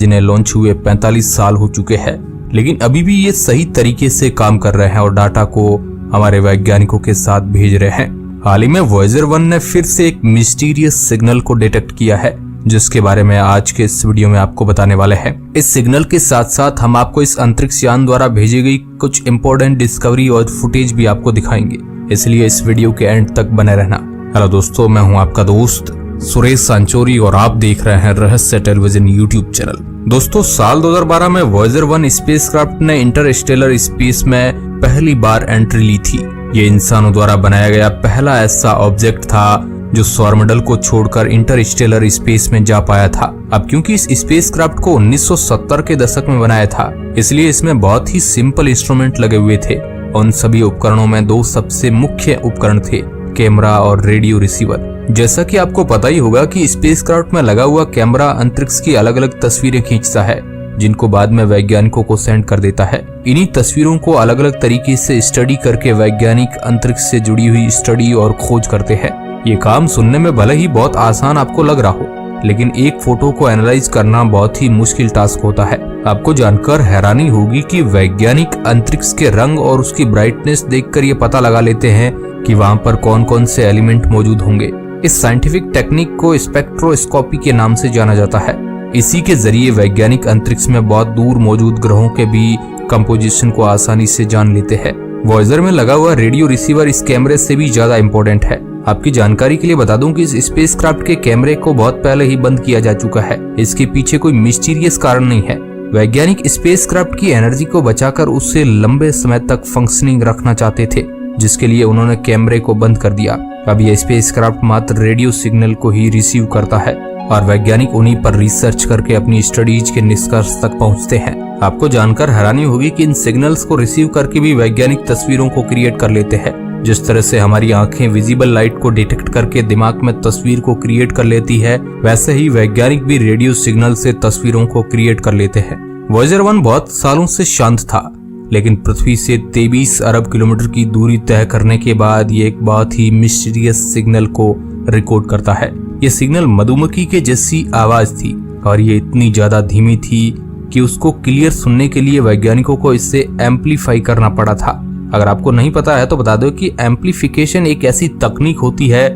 जिन्हें लॉन्च हुए 45 साल हो चुके हैं, लेकिन अभी भी ये सही तरीके से काम कर रहे हैं और डाटा को हमारे वैज्ञानिकों के साथ भेज रहे हैं। हाल ही में वॉयेजर 1 ने फिर से एक मिस्टीरियस सिग्नल को डिटेक्ट किया है, जिसके बारे में आज के इस वीडियो में आपको बताने वाले हैं। इस सिग्नल के साथ साथ हम आपको इस अंतरिक्ष यान द्वारा भेजी गई कुछ इंपॉर्टेंट डिस्कवरी और फुटेज भी आपको दिखाएंगे, इसलिए इस वीडियो के एंड तक बने रहना। हेलो दोस्तों, मैं हूं आपका दोस्त सुरेश सांचोरी और आप देख रहे हैं रहस्य टेलीविजन यूट्यूब चैनल। दोस्तों, साल 2012 में वॉयेजर 1 स्पेसक्राफ्ट ने इंटरस्टेलर स्पेस में पहली बार एंट्री ली थी। ये इंसानों द्वारा बनाया गया पहला ऐसा ऑब्जेक्ट था जो सौरमंडल को छोड़कर इंटरस्टेलर स्पेस में जा पाया था। अब क्योंकि इस स्पेसक्राफ्ट को 1970 के दशक में बनाया था, इसलिए इसमें बहुत ही सिंपल इंस्ट्रूमेंट लगे हुए थे। उन सभी उपकरणों में दो सबसे मुख्य उपकरण थे, कैमरा और रेडियो रिसीवर। जैसा कि आपको पता ही होगा कि स्पेसक्राफ्ट में लगा हुआ कैमरा अंतरिक्ष की अलग अलग तस्वीरें खींचता है, जिनको बाद में वैज्ञानिकों को सेंड कर देता है। इन्हीं तस्वीरों को अलग अलग तरीके से स्टडी करके वैज्ञानिक अंतरिक्ष से जुड़ी हुई स्टडी और खोज करते हैं। ये काम सुनने में भले ही बहुत आसान आपको लग रहा हो, लेकिन एक फोटो को एनालाइज करना बहुत ही मुश्किल टास्क होता है। आपको जानकर हैरानी होगी कि वैज्ञानिक अंतरिक्ष के रंग और उसकी ब्राइटनेस देखकर ये पता लगा लेते हैं कि वहाँ पर कौन कौन से एलिमेंट मौजूद होंगे। इस साइंटिफिक टेक्निक को स्पेक्ट्रोस्कोपी के नाम से जाना जाता है। इसी के जरिए वैज्ञानिक अंतरिक्ष में बहुत दूर मौजूद ग्रहों के भी कंपोजिशन को आसानी से जान लेते हैं। वॉयेजर में लगा हुआ रेडियो रिसीवर इस कैमरे से भी ज्यादा इम्पोर्टेंट है। आपकी जानकारी के लिए बता दूं कि इस स्पेसक्राफ्ट के कैमरे को बहुत पहले ही बंद किया जा चुका है। इसके पीछे कोई मिस्टीरियस कारण नहीं है। वैज्ञानिक स्पेसक्राफ्ट की एनर्जी को बचाकर उसे लंबे समय तक फंक्शनिंग रखना चाहते थे, जिसके लिए उन्होंने कैमरे को बंद कर दिया। अब यह स्पेसक्राफ्ट मात्र रेडियो सिग्नल को ही रिसीव करता है और वैज्ञानिक उन्हीं पर रिसर्च करके अपनी स्टडीज के निष्कर्ष तक पहुंचते हैं। आपको जानकर हैरानी होगी कि इन सिग्नल्स को रिसीव करके भी वैज्ञानिक तस्वीरों को क्रिएट कर लेते हैं। जिस तरह से हमारी आंखें विजिबल लाइट को डिटेक्ट करके दिमाग में तस्वीर को क्रिएट कर लेती है, वैसे ही वैज्ञानिक भी रेडियो सिग्नल से तस्वीरों को क्रिएट कर लेते हैं। वॉयेजर 1 बहुत सालों से शांत था, लेकिन पृथ्वी से 23 अरब किलोमीटर की दूरी तय करने के बाद ये एक बहुत ही मिस्टीरियस सिग्नल को रिकॉर्ड करता है। ये सिग्नल मधुमक्खी के जैसी आवाज थी और ये इतनी ज्यादा धीमी थी कि उसको क्लियर सुनने के लिए वैज्ञानिकों को इससे एम्पलीफाई करना पड़ा था। अगर आपको नहीं पता है तो बता दो कि एम्पलीफिकेशन एक ऐसी तकनीक होती है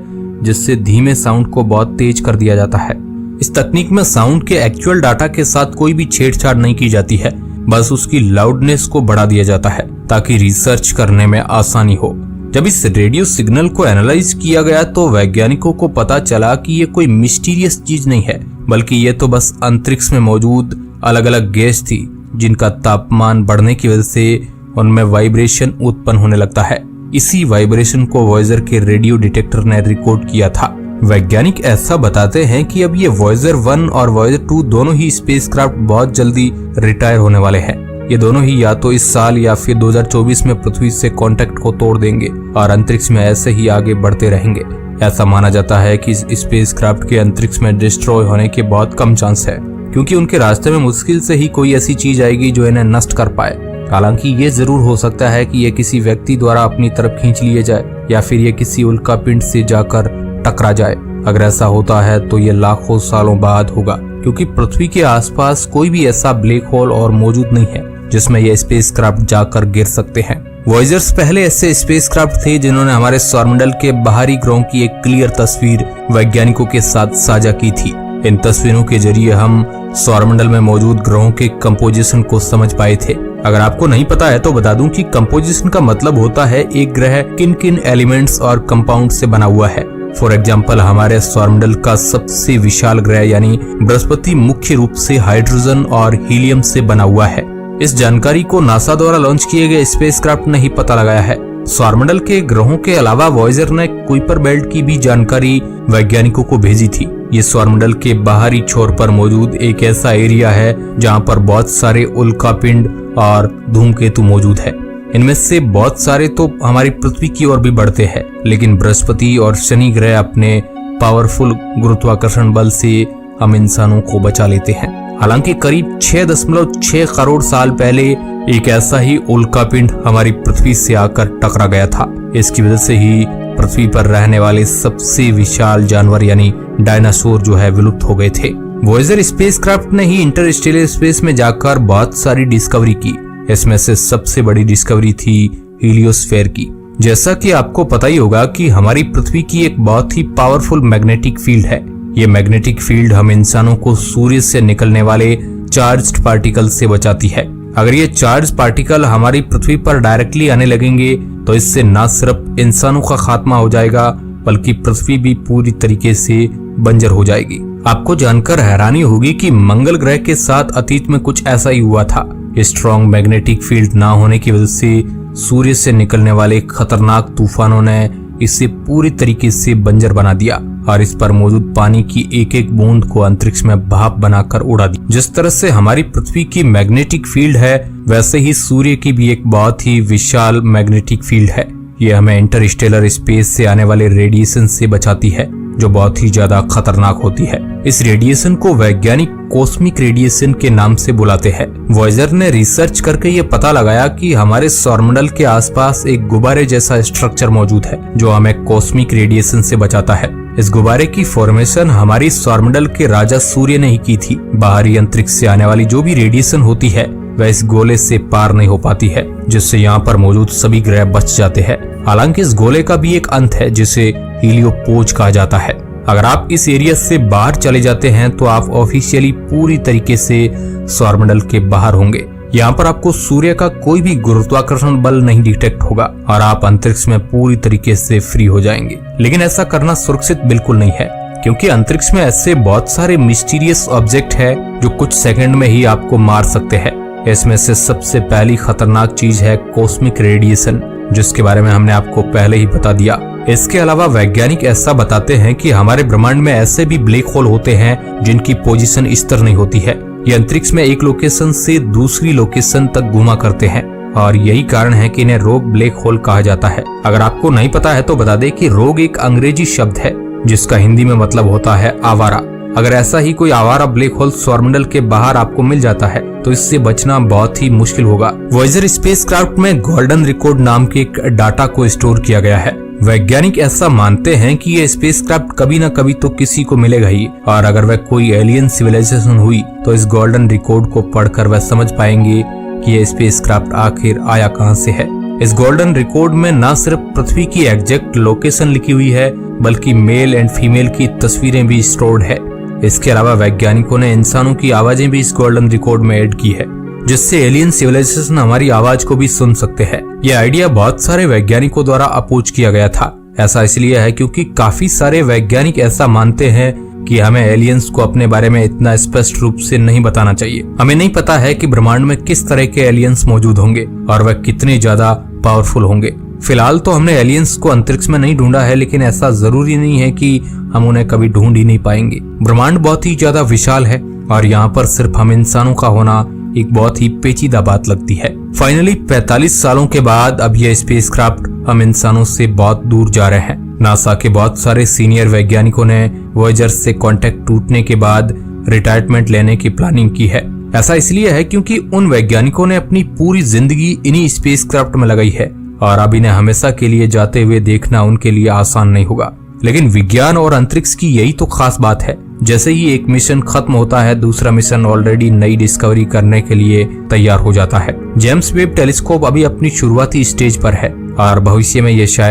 जिससे धीमे साउंड को बहुत तेज कर दिया जाता है। इस तकनीक में साउंड के एक्चुअल डाटा के साथ कोई भी छेड़छाड़ नहीं की जाती है, बस उसकी लाउडनेस को बढ़ा दिया जाता है ताकि रिसर्च करने में आसानी हो। जब इस रेडियो सिग्नल को एनालाइज किया गया तो वैज्ञानिकों को पता चला कि ये कोई मिस्टीरियस चीज नहीं है, बल्कि ये तो बस अंतरिक्ष में मौजूद अलग अलग गैस थी, जिनका तापमान बढ़ने की वजह से उनमें वाइब्रेशन उत्पन्न होने लगता है। इसी वाइब्रेशन को वॉयेजर के रेडियो डिटेक्टर ने रिकॉर्ड किया था। वैज्ञानिक ऐसा बताते हैं कि अब ये वॉयेजर 1 और वॉयेजर 2 दोनों ही स्पेसक्राफ्ट बहुत जल्दी रिटायर होने वाले हैं। ये दोनों ही या तो इस साल या फिर 2024 में पृथ्वी से कांटेक्ट को तोड़ देंगे और अंतरिक्ष में ऐसे ही आगे बढ़ते रहेंगे। ऐसा माना जाता है कि इस स्पेसक्राफ्ट के अंतरिक्ष में डिस्ट्रॉय होने के बहुत कम चांस है, क्योंकि उनके रास्ते में मुश्किल से ही कोई ऐसी चीज आएगी जो इन्हें नष्ट कर पाए। हालांकि ये जरूर हो सकता है कि ये किसी व्यक्ति द्वारा अपनी तरफ खींच लिए जाए या फिर ये किसी उल्का पिंड से जाकर टकरा जाए। अगर ऐसा होता है तो ये लाखों सालों बाद होगा, क्योंकि पृथ्वी के आसपास कोई भी ऐसा ब्लैक होल और मौजूद नहीं है जिसमें ये स्पेसक्राफ्ट जाकर गिर सकते हैं। वॉयेजर्स पहले ऐसे स्पेसक्राफ्ट थे जिन्होंने हमारे सौरमंडल के बाहरी ग्रहों की एक क्लियर तस्वीर वैज्ञानिकों के साथ साझा की थी। इन तस्वीरों के जरिए हम सौरमंडल में मौजूद ग्रहों के कंपोजिशन को समझ पाए थे। अगर आपको नहीं पता है तो बता दूं कि कंपोजिशन का मतलब होता है एक ग्रह किन किन एलिमेंट्स और कंपाउंड से बना हुआ है। फॉर एग्जांपल, हमारे सौरमंडल का सबसे विशाल ग्रह यानी बृहस्पति मुख्य रूप से हाइड्रोजन और हीलियम से बना हुआ है। इस जानकारी को नासा द्वारा लॉन्च किए गए स्पेसक्राफ्ट ने ही पता लगाया है। सौरमंडल के ग्रहों के अलावा वॉयेजर ने कुइपर बेल्ट की भी जानकारी वैज्ञानिकों को भेजी थी। ये सौरमंडल के बाहरी छोर पर मौजूद एक ऐसा एरिया है जहाँ पर बहुत सारे उल्कापिंड और धूमकेतु मौजूद है। इनमें से बहुत सारे तो हमारी पृथ्वी की ओर भी बढ़ते हैं, लेकिन बृहस्पति और शनि ग्रह अपने पावरफुल गुरुत्वाकर्षण बल से हम इंसानों को बचा लेते हैं। हालांकि करीब 6.6 करोड़ साल पहले एक ऐसा ही उल्कापिंड हमारी पृथ्वी से आकर टकरा गया था। इसकी वजह से ही पृथ्वी पर रहने वाले सबसे विशाल जानवर यानी डायनासोर जो है विलुप्त हो गए थे। वॉयेजर स्पेसक्राफ्ट ने ही इंटरस्टेलर स्पेस में जाकर बहुत सारी डिस्कवरी की। इसमें से सबसे बड़ी डिस्कवरी थी हीलियोस्फीयर की। जैसा कि आपको पता ही होगा कि हमारी पृथ्वी की एक बहुत ही पावरफुल मैग्नेटिक फील्ड है। ये मैग्नेटिक फील्ड हम इंसानों को सूर्य से निकलने वाले चार्ज्ड पार्टिकल से बचाती है। अगर ये चार्ज पार्टिकल हमारी पृथ्वी पर डायरेक्टली आने लगेंगे तो इससे न सिर्फ इंसानों का खात्मा हो जाएगा बल्कि पृथ्वी भी पूरी तरीके से बंजर हो जाएगी। आपको जानकर हैरानी होगी कि मंगल ग्रह के साथ अतीत में कुछ ऐसा ही हुआ था। स्ट्रॉन्ग मैग्नेटिक फील्ड ना होने की वजह से सूर्य से निकलने वाले खतरनाक तूफानों ने इसे पूरी तरीके से बंजर बना दिया और इस पर मौजूद पानी की एक एक बूंद को अंतरिक्ष में भाप बनाकर उड़ा दी। जिस तरह से हमारी पृथ्वी की मैग्नेटिक फील्ड है वैसे ही सूर्य की भी एक बहुत ही विशाल मैग्नेटिक फील्ड है। ये हमें इंटरस्टेलर स्पेस से आने वाले रेडिएशन से बचाती है जो बहुत ही ज्यादा खतरनाक होती है। इस रेडिएशन को वैज्ञानिक कॉस्मिक रेडिएशन के नाम से बुलाते हैं। वॉयेजर ने रिसर्च करके ये पता लगाया कि हमारे सौरमंडल के आसपास एक गुब्बारे जैसा स्ट्रक्चर मौजूद है जो हमें कॉस्मिक रेडिएशन से बचाता है। इस गुब्बारे की फॉर्मेशन हमारी सौरमंडल के राजा सूर्य ने ही की थी। बाहरी अंतरिक्ष से आने वाली जो भी रेडिएशन होती है वह इस गोले से पार नहीं हो पाती है, जिससे यहाँ पर मौजूद सभी ग्रह बच जाते हैं। हालांकि इस गोले का भी एक अंत है जिसे हीलियोपोज कहा जाता है। अगर आप इस एरिया से बाहर चले जाते हैं तो आप ऑफिशियली पूरी तरीके से सौरमंडल के बाहर होंगे। यहाँ पर आपको सूर्य का कोई भी गुरुत्वाकर्षण बल नहीं डिटेक्ट होगा और आप अंतरिक्ष में पूरी तरीके से फ्री हो जाएंगे। लेकिन ऐसा करना सुरक्षित बिल्कुल नहीं है क्योंकि अंतरिक्ष में ऐसे बहुत सारे मिस्टीरियस ऑब्जेक्ट है जो कुछ सेकंड में ही आपको मार सकते हैं। इसमें से सबसे पहली खतरनाक चीज है कॉस्मिक रेडिएशन, जिसके बारे में हमने आपको पहले ही बता दिया। इसके अलावा वैज्ञानिक ऐसा बताते हैं कि हमारे ब्रह्मांड में ऐसे भी ब्लैक होल होते हैं जिनकी पोजीशन स्थिर नहीं होती है। ये अंतरिक्ष में एक लोकेशन से दूसरी लोकेशन तक घुमा करते हैं और यही कारण है कि इन्हें रोग ब्लैक होल कहा जाता है। अगर आपको नहीं पता है तो बता दें कि रोग एक अंग्रेजी शब्द है जिसका हिंदी में मतलब होता है आवारा। अगर ऐसा ही कोई आवारा ब्लैक होल सौरमंडल के बाहर आपको मिल जाता है तो इससे बचना बहुत ही मुश्किल होगा। वॉयेजर स्पेसक्राफ्ट में गोल्डन रिकॉर्ड नाम के एक डाटा को स्टोर किया गया है। वैज्ञानिक ऐसा मानते हैं कि ये स्पेसक्राफ्ट कभी न कभी तो किसी को मिलेगा ही और अगर वह कोई एलियन सिविलाइजेशन हुई तो इस गोल्डन रिकॉर्ड को पढ़कर वह समझ पाएंगे कि ये स्पेसक्राफ्ट आखिर आया कहां से है। इस गोल्डन रिकॉर्ड में न सिर्फ पृथ्वी की एग्जैक्ट लोकेशन लिखी हुई है बल्कि मेल एंड फीमेल की तस्वीरें भी स्टोर्ड है। इसके अलावा वैज्ञानिकों ने इंसानों की आवाजें भी इस गोल्डन रिकॉर्ड में ऐड की है जिससे एलियन सिविलाइजेशन हमारी आवाज को भी सुन सकते हैं। यह आइडिया बहुत सारे वैज्ञानिकों द्वारा अपोज किया गया था। ऐसा इसलिए है क्योंकि काफी सारे वैज्ञानिक ऐसा मानते हैं कि हमें एलियंस को अपने बारे में इतना स्पष्ट रूप से नहीं बताना चाहिए। हमें नहीं पता है कि ब्रह्मांड में किस तरह के एलियंस मौजूद होंगे और वह कितने ज्यादा पावरफुल होंगे। फिलहाल तो हमने एलियंस को अंतरिक्ष में नहीं ढूंढा है, लेकिन ऐसा जरूरी नहीं है कि हम उन्हें कभी ढूंढ ही नहीं पाएंगे। ब्रह्मांड बहुत ही ज्यादा विशाल है और यहाँ पर सिर्फ हम इंसानों का होना एक बहुत ही पेचीदा बात लगती है। फाइनली 45 सालों के बाद अब यह स्पेसक्राफ्ट हम इंसानों से बहुत दूर जा रहे हैं। नासा के बहुत सारे सीनियर वैज्ञानिकों ने वॉयेजर से कांटेक्ट टूटने के बाद रिटायरमेंट लेने की प्लानिंग की है। ऐसा इसलिए है क्योंकि उन वैज्ञानिकों ने अपनी पूरी जिंदगी इन्हीं स्पेसक्राफ्ट में लगाई है और अब इन्हें हमेशा के लिए जाते हुए देखना उनके लिए आसान नहीं होगा। लेकिन विज्ञान और अंतरिक्ष की यही तो खास बात है। जैसे ही एक मिशन खत्म होता है दूसरा मिशन ऑलरेडी नई डिस्कवरी करने के लिए तैयार हो जाता है। जेम्स वेब टेलीस्कोप अभी अपनी शुरुआती स्टेज पर है और भविष्य में ये शायद